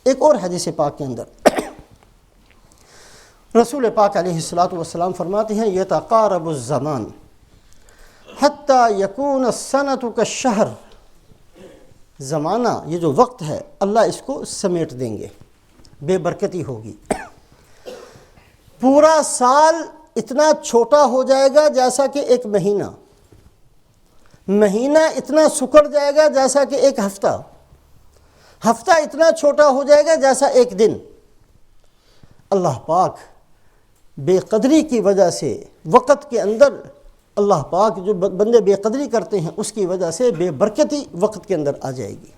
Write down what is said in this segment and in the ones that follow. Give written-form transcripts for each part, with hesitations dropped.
ایک اور حدیث پاک کے اندر رسول پاک علیہ الصلاۃ والسلام فرماتے ہیں یتقارب الزمان حتی یکون السنۃ کالشہر، زمانہ یہ جو وقت ہے اللہ اس کو سمیٹ دیں گے، بے برکتی ہوگی، پورا سال اتنا چھوٹا ہو جائے گا جیسا کہ ایک مہینہ، مہینہ اتنا سکڑ جائے گا جیسا کہ ایک ہفتہ، ہفتہ اتنا چھوٹا ہو جائے گا جیسا ایک دن۔ اللہ پاک بے قدری کی وجہ سے وقت کے اندر، اللہ پاک جو بندے بے قدری کرتے ہیں اس کی وجہ سے بے برکتی وقت کے اندر آ جائے گی،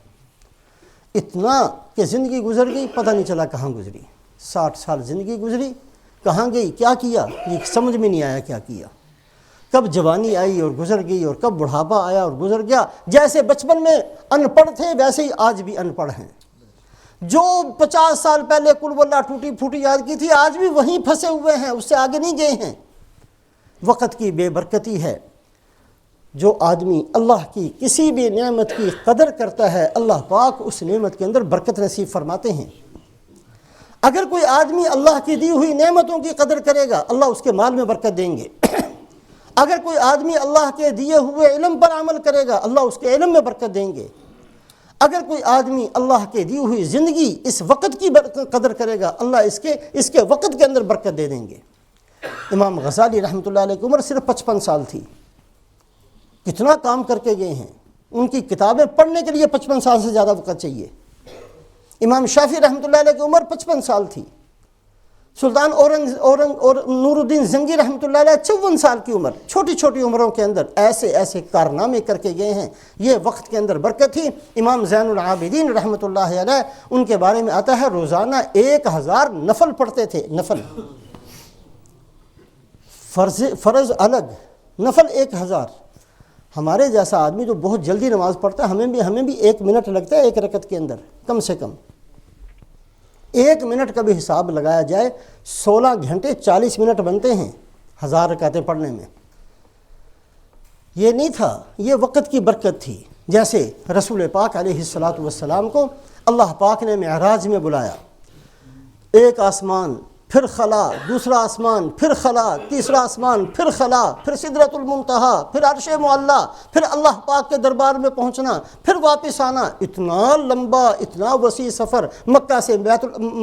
اتنا کہ زندگی گزر گئی پتہ نہیں چلا کہاں گزری، 60 سال زندگی گزری کہاں گئی، کیا کیا یہ سمجھ میں نہیں آیا کیا کیا، کب جوانی آئی اور گزر گئی اور کب بڑھاپا آیا اور گزر گیا۔ جیسے بچپن میں ان پڑھ تھے ویسے ہی آج بھی ان پڑھ ہیں، جو 50 سال پہلے قل واللہ ٹوٹی پھوٹی یاد کی تھی آج بھی وہیں پھنسے ہوئے ہیں، اس سے آگے نہیں گئے ہیں۔ وقت کی بے برکتی ہے۔ جو آدمی اللہ کی کسی بھی نعمت کی قدر کرتا ہے اللہ پاک اس نعمت کے اندر برکت نصیب فرماتے ہیں۔ اگر کوئی آدمی اللہ کی دی ہوئی نعمتوں کی قدر کرے گا اللہ اس کے مال میں برکت دیں گے، اگر کوئی آدمی اللہ کے دیے ہوئے علم پر عمل کرے گا اللہ اس کے علم میں برکت دیں گے، اگر کوئی آدمی اللہ کے دی ہوئی زندگی اس وقت کی قدر کرے گا اللہ اس کے وقت کے اندر برکت دے دیں گے۔ امام غزالی رحمۃ اللہ علیہ کی عمر صرف 55 سال تھی، کتنا کام کر کے گئے ہیں، ان کی کتابیں پڑھنے کے لیے 55 سال سے زیادہ وقت چاہیے۔ امام شافعی رحمۃ اللہ علیہ کی عمر 55 سال تھی، سلطان اور نور الدین زنگی رحمۃ اللہ علیہ 54 سال کی عمر، چھوٹی چھوٹی عمروں کے اندر ایسے ایسے کارنامے کر کے گئے ہیں، یہ وقت کے اندر برکت تھی۔ امام زین العابدین رحمۃ اللہ علیہ ان کے بارے میں آتا ہے روزانہ 1000 نفل پڑھتے تھے، نفل، فرض الگ، نفل 1000۔ ہمارے جیسا آدمی جو بہت جلدی نماز پڑھتا ہے ہمیں بھی 1 منٹ لگتا ہے ایک رکعت کے اندر، کم سے کم 1 منٹ کا بھی حساب لگایا جائے 16 گھنٹے 40 منٹ بنتے ہیں 1000 رکعتیں پڑھنے میں۔ یہ نہیں تھا، یہ وقت کی برکت تھی۔ جیسے رسول پاک علیہ الصلاۃ والسلام کو اللہ پاک نے معراج میں بلایا، ایک آسمان پھر خلا، دوسرا آسمان پھر خلا، تیسرا آسمان پھر خلا، پھر سدرۃ المنتہا، پھر عرش معلیٰ، پھر اللہ پاک کے دربار میں پہنچنا، پھر واپس آنا، اتنا لمبا اتنا وسیع سفر، مکہ سے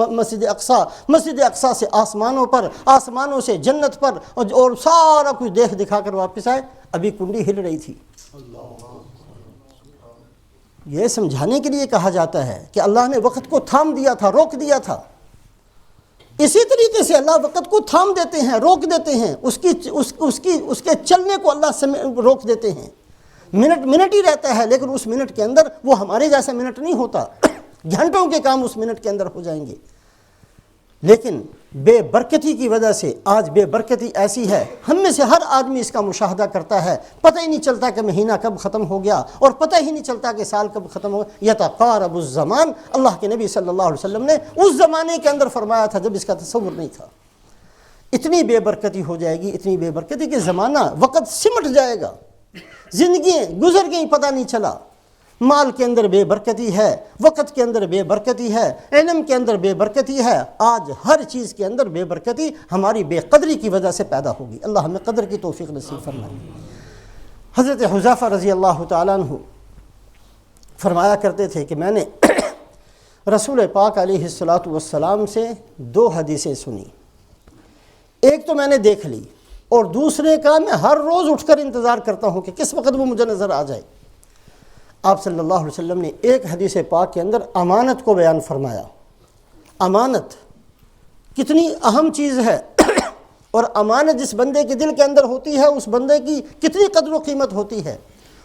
مسجد اقصیٰ، مسجد اقصیٰ سے آسمانوں پر، آسمانوں سے جنت پر، اور سارا کچھ دیکھ دکھا کر واپس آئے، ابھی کنڈی ہل رہی تھی۔ یہ سمجھانے کے لیے کہا جاتا ہے کہ اللہ نے وقت کو تھام دیا تھا، روک دیا تھا۔ اسی طریقے سے اللہ وقت کو تھام دیتے ہیں، روک دیتے ہیں، اس کے چلنے کو اللہ روک دیتے ہیں۔ منٹ ہی رہتا ہے لیکن اس منٹ کے اندر وہ ہمارے جیسا منٹ نہیں ہوتا، گھنٹوں کے کام اس منٹ کے اندر ہو جائیں گے۔ لیکن بے برکتی کی وجہ سے آج بے برکتی ایسی ہے، ہم میں سے ہر آدمی اس کا مشاہدہ کرتا ہے، پتہ ہی نہیں چلتا کہ مہینہ کب ختم ہو گیا اور پتہ ہی نہیں چلتا کہ سال کب ختم ہو گیا۔ یتقارب الزمان، اللہ کے نبی صلی اللہ علیہ وسلم نے اس زمانے کے اندر فرمایا تھا جب اس کا تصور نہیں تھا۔ اتنی بے برکتی ہو جائے گی، اتنی بے برکتی کہ زمانہ وقت سمٹ جائے گا، زندگیاں گزر گئیں پتہ نہیں چلا۔ مال کے اندر بے برکتی ہے، وقت کے اندر بے برکتی ہے، علم کے اندر بے برکتی ہے، آج ہر چیز کے اندر بے برکتی ہماری بے قدری کی وجہ سے پیدا ہوگی۔ اللہ ہمیں قدر کی توفیق نصیب فرمائے۔ حضرت حذیفہ رضی اللہ تعالیٰ عنہ فرمایا کرتے تھے کہ میں نے رسول پاک علیہ الصلاۃ والسلام سے 2 حدیثیں سنی، ایک تو میں نے دیکھ لی اور دوسرے کا میں ہر روز اٹھ کر انتظار کرتا ہوں کہ کس وقت وہ مجھے نظر آ جائے۔ آپ صلی اللہ علیہ وسلم نے ایک حدیث پاک کے اندر امانت کو بیان فرمایا۔ امانت کتنی اہم چیز ہے اور امانت جس بندے کے دل کے اندر ہوتی ہے اس بندے کی کتنی قدر و قیمت ہوتی ہے۔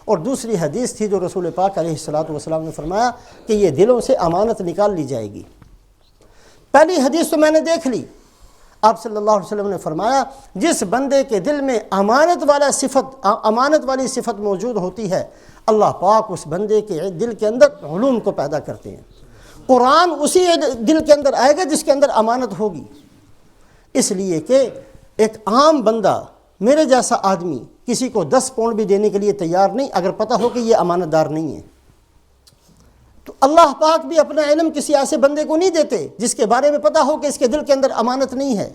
اور دوسری حدیث تھی جو رسول پاک علیہ الصلاۃ والسلام نے فرمایا کہ یہ دلوں سے امانت نکال لی جائے گی۔ پہلی حدیث تو میں نے دیکھ لی، آپ صلی اللہ علیہ وسلم نے فرمایا جس بندے کے دل میں امانت والی صفت موجود ہوتی ہے اللہ پاک اس بندے کے دل کے اندر علوم کو پیدا کرتے ہیں۔ قرآن اسی دل کے اندر آئے گا جس کے اندر امانت ہوگی، اس لیے کہ ایک عام بندہ میرے جیسا آدمی کسی کو 10 پاؤنڈ بھی دینے کے لیے تیار نہیں اگر پتہ ہو کہ یہ امانت دار نہیں ہے۔ تو اللہ پاک بھی اپنا علم کسی ایسے بندے کو نہیں دیتے جس کے بارے میں پتہ ہو کہ اس کے دل کے اندر امانت نہیں ہے۔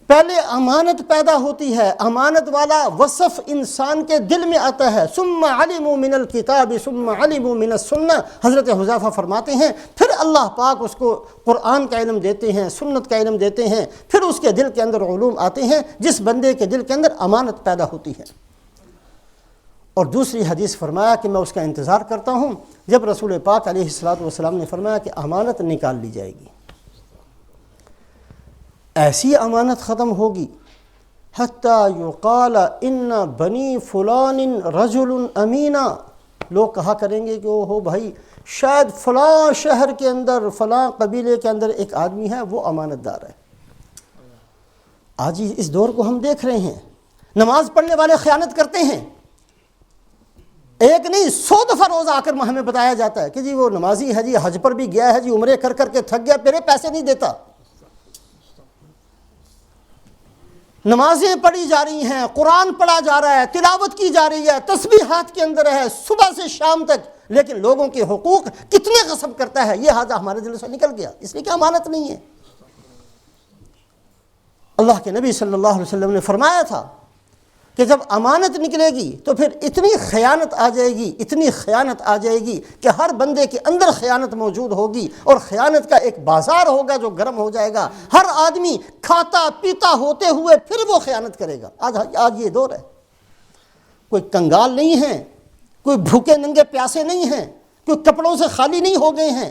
پہلے امانت پیدا ہوتی ہے، امانت والا وصف انسان کے دل میں آتا ہے۔ ثم علموا من الکتاب ثم علموا من السنہ، حضرت حذیفہ فرماتے ہیں پھر اللہ پاک اس کو قرآن کا علم دیتے ہیں، سنت کا علم دیتے ہیں، پھر اس کے دل کے اندر علوم آتے ہیں جس بندے کے دل کے اندر امانت پیدا ہوتی ہے۔ اور دوسری حدیث فرمایا کہ میں اس کا انتظار کرتا ہوں جب رسول پاک علیہ الصلوۃ والسلام نے فرمایا کہ امانت نکال لی جائے گی، ایسی امانت ختم ہوگی حتیٰ یقال ان بنی فلان رجل امینا، لوگ کہا کریں گے کہ ہو بھائی شاید فلاں شہر کے اندر فلاں قبیلے کے اندر ایک آدمی ہے وہ امانت دار ہے۔ آج اس دور کو ہم دیکھ رہے ہیں، نماز پڑھنے والے خیانت کرتے ہیں، ایک نہیں 100 دفعہ روز آ کر ہمیں بتایا جاتا ہے کہ جی وہ نمازی ہے جی، حج پر بھی گیا ہے جی، عمرے کر کر کے تھک گیا، میرے پیسے نہیں دیتا۔ نمازیں پڑھی جا رہی ہیں، قرآن پڑھا جا رہا ہے، تلاوت کی جا رہی ہے، تسبیح ہاتھ کے اندر ہے صبح سے شام تک، لیکن لوگوں کے حقوق کتنے غصب کرتا ہے، یہ حاجہ ہمارے دل سے نکل گیا، اس لیے کہ امانت نہیں ہے۔ اللہ کے نبی صلی اللہ علیہ وسلم نے فرمایا تھا کہ جب امانت نکلے گی تو پھر اتنی خیانت آ جائے گی، اتنی خیانت آ جائے گی کہ ہر بندے کے اندر خیانت موجود ہوگی، اور خیانت کا ایک بازار ہوگا جو گرم ہو جائے گا۔ ہر آدمی کھاتا پیتا ہوتے ہوئے پھر وہ خیانت کرے گا۔ آج یہ دور ہے، کوئی کنگال نہیں ہے، کوئی بھوکے ننگے پیاسے نہیں ہیں، کوئی کپڑوں سے خالی نہیں ہو گئے ہیں،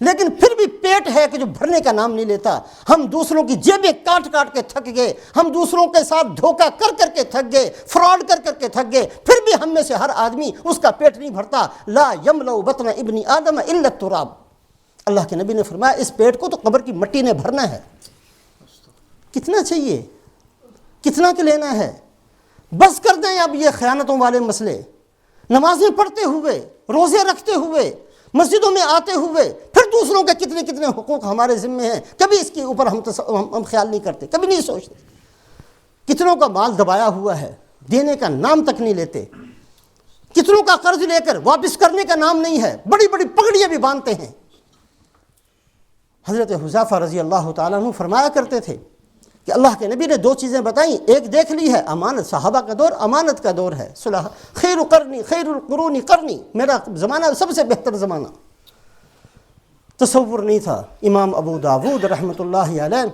لیکن پھر بھی پیٹ ہے کہ جو بھرنے کا نام نہیں لیتا۔ ہم دوسروں کی جیبیں کاٹ کاٹ کے تھک گئے، ہم دوسروں کے ساتھ دھوکہ کر کر کے تھک گئے، فراڈ کر کر کے تھک گئے، پھر بھی ہم میں سے ہر آدمی اس کا پیٹ نہیں بھرتا۔ لا یملأ بطن ابن آدم الا التراب، اللہ کے نبی نے فرمایا اس پیٹ کو تو قبر کی مٹی نے بھرنا ہے۔ کتنا چاہیے، کتنا کہ لینا ہے؟ بس کر دیں اب یہ خیانتوں والے مسئلے۔ نمازیں پڑھتے ہوئے، روزے رکھتے ہوئے، مسجدوں میں آتے ہوئے، پھر دوسروں کے کتنے کتنے حقوق ہمارے ذمے ہیں، کبھی اس کے اوپر ہم خیال نہیں کرتے، کبھی نہیں سوچتے۔ کتنوں کا مال دبایا ہوا ہے، دینے کا نام تک نہیں لیتے، کتنوں کا قرض لے کر واپس کرنے کا نام نہیں ہے، بڑی بڑی پگڑیاں بھی باندھتے ہیں۔ حضرت حذیفہ رضی اللہ تعالیٰ عنہ فرمایا کرتے تھے کہ اللہ کے نبی نے 2 چیزیں بتائیں، ایک دیکھ لی ہے امانت، صحابہ کا دور امانت کا دور ہے، خیر قرنی خیر القرون قرنی، میرا زمانہ سب سے بہتر زمانہ۔ تصور نہیں تھا۔ امام ابو داود رحمۃ اللہ علیہ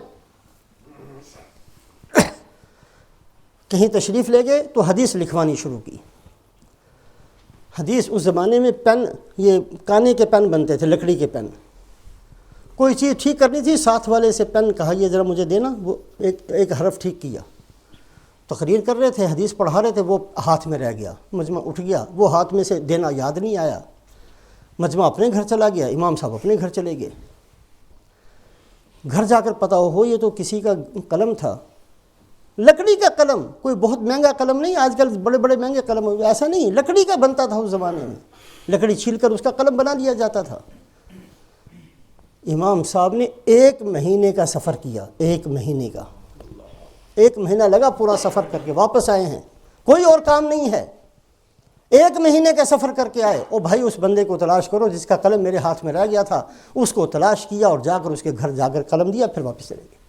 کہیں تشریف لے گئے تو حدیث لکھوانی شروع کی۔ حدیث اس زمانے میں پین، یہ کانے کے پین بنتے تھے، لکڑی کے پین، کوئی چیز ٹھیک کرنی تھی، ساتھ والے سے پین کہا یہ ذرا مجھے دینا، وہ ایک حرف ٹھیک کیا، تقریر کر رہے تھے، حدیث پڑھا رہے تھے، وہ ہاتھ میں رہ گیا، مجمع اٹھ گیا، وہ ہاتھ میں سے دینا یاد نہیں آیا، مجمع اپنے گھر چلا گیا، امام صاحب اپنے گھر چلے گئے۔ گھر جا کر پتہ ہو یہ تو کسی کا قلم تھا، لکڑی کا قلم، کوئی بہت مہنگا قلم نہیں، آج کل بڑے بڑے مہنگے قلم، ایسا نہیں، لکڑی کا بنتا تھا اس زمانے میں، لکڑی چھیل کر اس کا قلم بنا لیا جاتا تھا۔ امام صاحب نے 1 مہینے کا سفر کیا، 1 مہینے کا، 1 مہینہ لگا پورا سفر کر کے واپس آئے ہیں، کوئی اور کام نہیں ہے، 1 مہینے کا سفر کر کے آئے۔ او بھائی اس بندے کو تلاش کرو جس کا قلم میرے ہاتھ میں رہ گیا تھا، اس کو تلاش کیا اور جا کر اس کے گھر جا کر قلم دیا، پھر واپس چلے گئے۔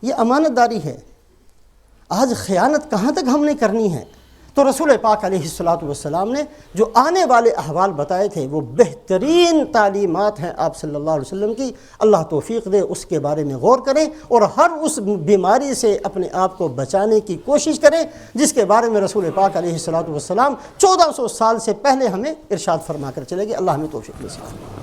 یہ امانت داری ہے۔ آج خیانت کہاں تک ہم نے کرنی ہے؟ تو رسول پاک علیہ الصلوۃ والسلام نے جو آنے والے احوال بتائے تھے وہ بہترین تعلیمات ہیں آپ صلی اللہ علیہ وسلم کی۔ اللہ توفیق دے اس کے بارے میں غور کریں اور ہر اس بیماری سے اپنے آپ کو بچانے کی کوشش کریں جس کے بارے میں رسول پاک علیہ الصلوۃ والسلام 1400 سال سے پہلے ہمیں ارشاد فرما کر چلے گئے۔ اللہ ہمیں توفیق نصیب فرمائے۔